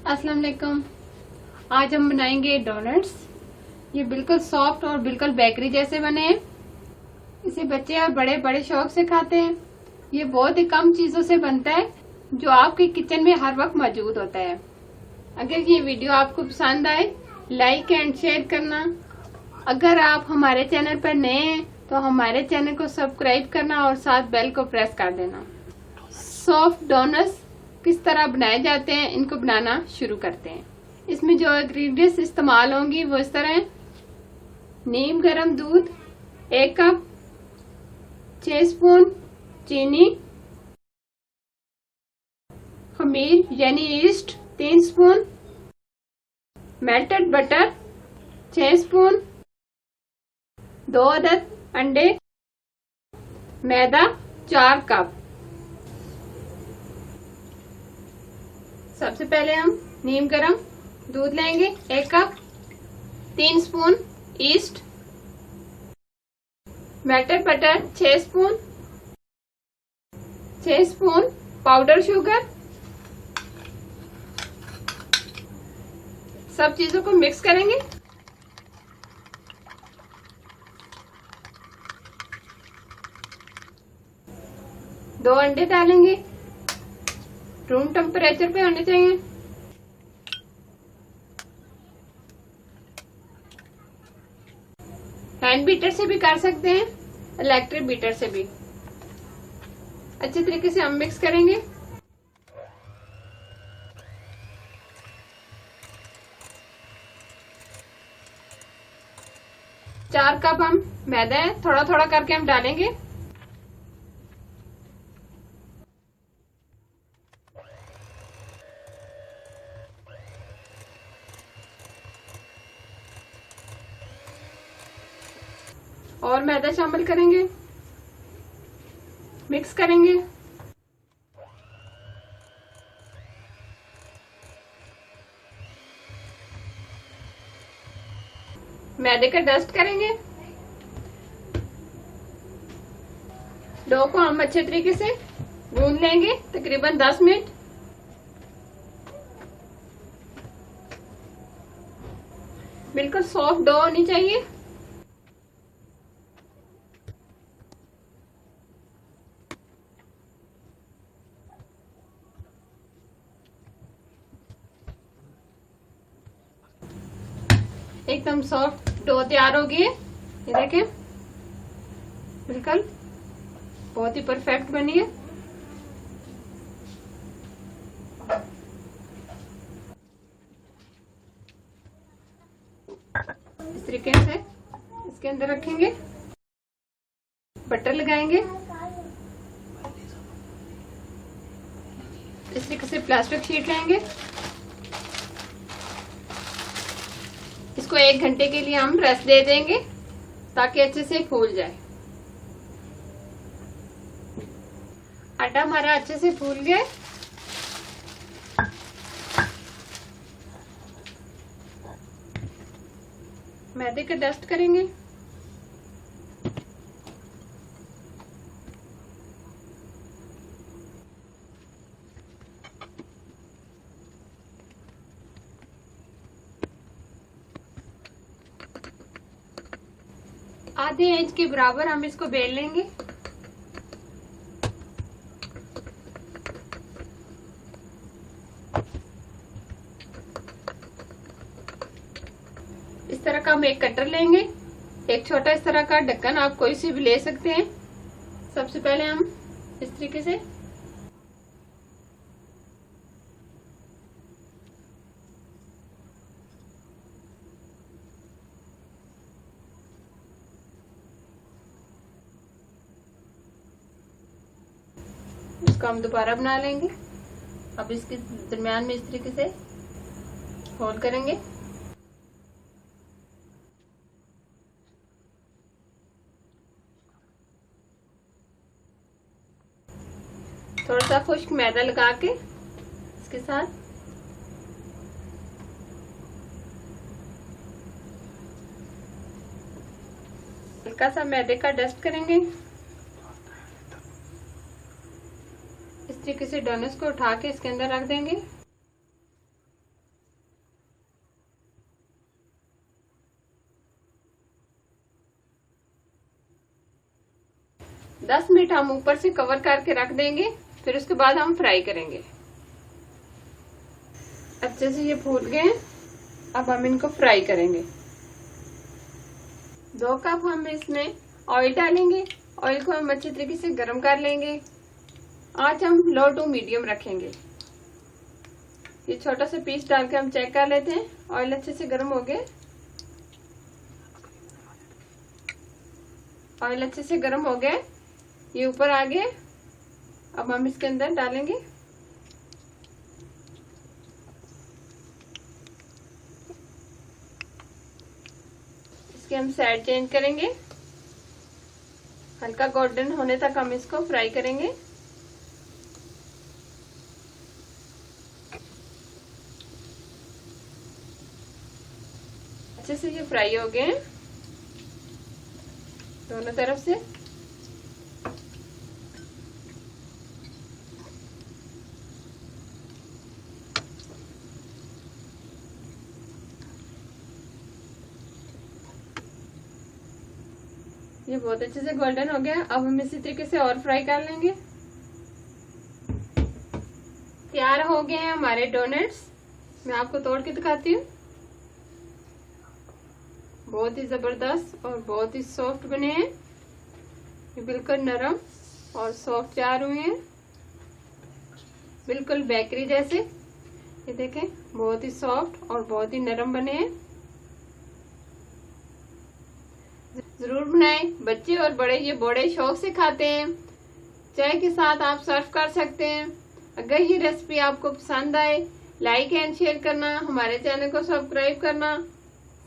अस्सलाम वालेकुम। आज हम बनाएंगे डोनट्स। ये बिल्कुल सॉफ्ट और बिल्कुल बेकरी जैसे बने हैं। इसे बच्चे और बड़े बड़े शौक से खाते हैं। ये बहुत ही कम चीजों से बनता है जो आपके किचन में हर वक्त मौजूद होता है। अगर ये वीडियो आपको पसंद आए, लाइक एंड शेयर करना। अगर आप हमारे चैनल पर नए हैं तो हमारे चैनल को सब्सक्राइब करना और साथ बेल को प्रेस कर देना। सॉफ्ट डोनट्स किस तरह बनाए जाते हैं, इनको बनाना शुरू करते हैं। इसमें जो इंग्रेडिएंट्स इस्तेमाल होंगी वो इस तरह हैं। नीम गर्म दूध 1 कप, 6 स्पून चीनी, खमीर यानी east 3 spoon, melted butter 6 spoon, 2 अदद अंडे, मैदा 4 कप। सबसे पहले हम नीम गरम दूध लेंगे 1 cup, 3 spoon east, melted butter 6 spoon, 6 spoon powder sugar. सब चीजों को मिक्स करेंगे। दो अंडे डालेंगे, रूम टेम्परेचर पे होने चाहिए। हैंड बीटर से भी कर सकते हैं, इलेक्ट्रिक बीटर से भी। अच्छे तरीके से हम मिक्स करेंगे। चार कप हम मैदा है, थोड़ा थोड़ा करके हम डालेंगे। और मैदा शामिल करेंगे, मिक्स करेंगे। मैदे का डस्ट करेंगे। डो को हम अच्छे तरीके से गूंद लेंगे, तकरीबन 10 मिनट। बिल्कुल सॉफ्ट डो होनी चाहिए। एकदम सॉफ्ट डो तैयार हो गई है। ये देखें, बिल्कुल बहुत ही परफेक्ट बनी है। इस तरीके से इसके अंदर रखेंगे, बटर लगाएंगे। इस तरीके से प्लास्टिक शीट लेंगे। इसको 1 घंटे के लिए हम रेस्ट दे देंगे ताकि अच्छे से फूल जाए। आटा हमारा अच्छे से फूल गया। मैदे का डस्ट करेंगे। आधे इंच के बराबर हम इसको बेल लेंगे। इस तरह का हम एक कटर लेंगे। एक छोटा इस तरह का ढक्कन आप कोई सी भी ले सकते हैं। सबसे पहले हम इस तरीके से इसको हम दोबारा बना लेंगे। अब इसके दरमियान में इस तरीके से होल करेंगे। थोड़ा सा खुश्क मैदा लगा के इसके साथ हल्का सा मैदे का डस्ट करेंगे। इस तरीके से डोनट्स को उठा के इसके अंदर रख देंगे। 10 मिनट हम ऊपर से कवर करके रख देंगे, फिर उसके बाद हम फ्राई करेंगे। अच्छे से ये फूल गए, अब हम इनको फ्राई करेंगे। 2 कप हम इसमें ऑयल डालेंगे। ऑयल को हम अच्छे तरीके से गर्म कर लेंगे। आज हम लो टू मीडियम रखेंगे। ये छोटा सा पीस डाल के हम चेक कर लेते हैं। ऑयल अच्छे से गर्म हो गए, ऑयल अच्छे से गर्म हो गए, ये ऊपर आ गए। अब हम इसके अंदर डालेंगे। इसके हम साइड चेंज करेंगे। हल्का गोल्डन होने तक हम इसको फ्राई करेंगे। अच्छे से ये फ्राई हो गए दोनों तरफ से। ये बहुत अच्छे से गोल्डन हो गया। अब हम इसी तरीके से और फ्राई कर लेंगे। तैयार हो गए हैं हमारे डोनट्स। मैं आपको तोड़ के दिखाती हूँ। बहुत ही जबरदस्त और बहुत ही सॉफ्ट बने हैं। ये बिल्कुल नरम और सॉफ्ट तैयार हुए हैं, बिल्कुल बेकरी जैसे। ये देखें, बहुत ही सॉफ्ट और बहुत ही नरम बने हैं। जरूर बनाएं, बच्चे और बड़े ये बड़े शौक से खाते हैं। चाय के साथ आप सर्व कर सकते हैं। अगर ये रेसिपी आपको पसंद आए, लाइक एंड शेयर करना, हमारे चैनल को सब्सक्राइब करना,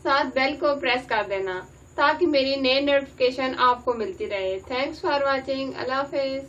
साथ बेल को प्रेस कर देना ताकि मेरी नई नोटिफिकेशन आपको मिलती रहे। Thanks for watching. Allah Hafiz.